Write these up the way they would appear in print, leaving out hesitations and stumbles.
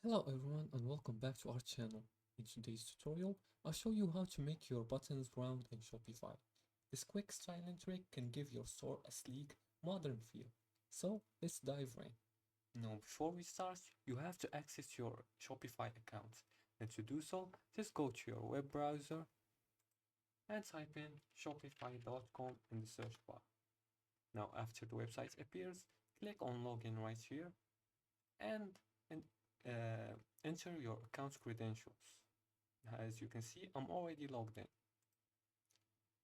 Hello everyone and welcome back to our channel. In today's tutorial, I'll show you how to make your buttons round in Shopify. This quick styling trick can give your store a sleek, modern feel. So let's dive in. Now before we start, you have to access your Shopify account. And to do so, just go to your web browser and type in shopify.com in the search bar. Now after the website appears, click on login right here and, and enter your account credentials. As you can see, I'm already logged in.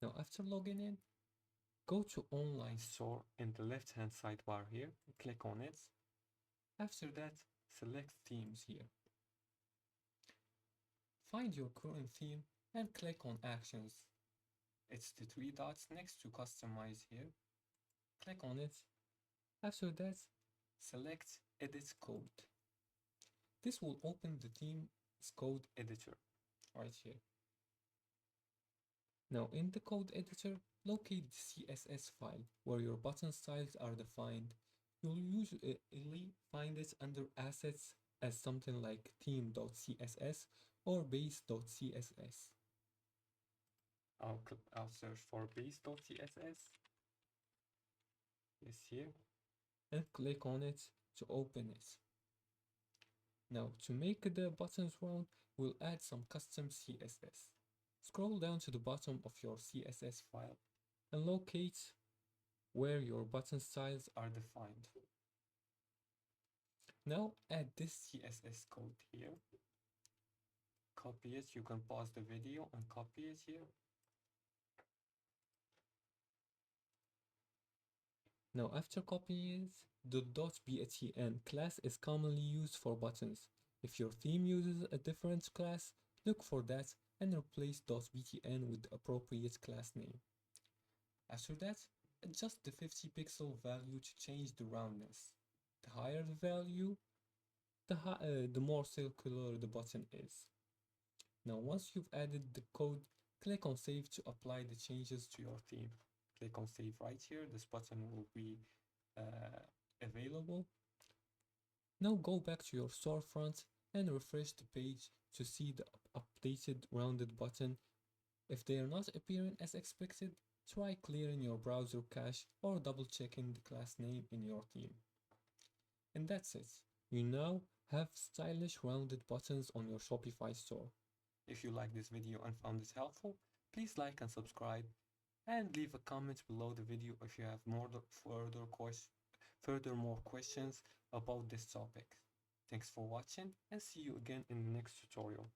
Now after logging in, go to online store in the left hand sidebar here, click on it. After that, select themes here. Find your current theme and click on actions. It's the three dots next to customize here. Click on it. After that, select edit code. This will open the theme's code editor right here. Now in the code editor, locate the CSS file where your button styles are defined. You'll usually find it under assets as something like theme.css or base.css. I'll search for base.css. Yes, here. And click on it to open it. Now to make the buttons round, we'll add some custom CSS. Scroll down to the bottom of your CSS file and locate where your button styles are defined. Now add this CSS code here. Copy it. You can pause the video and copy it here. Now after copying it, the .btn class is commonly used for buttons. If your theme uses a different class, look for that and replace .btn with the appropriate class name. After that, adjust the 50 pixel value to change the roundness. The higher the value, the more circular the button is. Now once you've added the code, click on save to apply the changes to your theme. Click on save right here. This button will be available. Now go back to your storefront and refresh the page to see the updated rounded button. If they are not appearing as expected, try clearing your browser cache or double checking the class name in your theme. And that's it. You now have stylish rounded buttons on your Shopify store. If you like this video and found it helpful, please like and subscribe and leave a comment below the video if you have further questions about this topic. Thanks for watching and see you again in the next tutorial.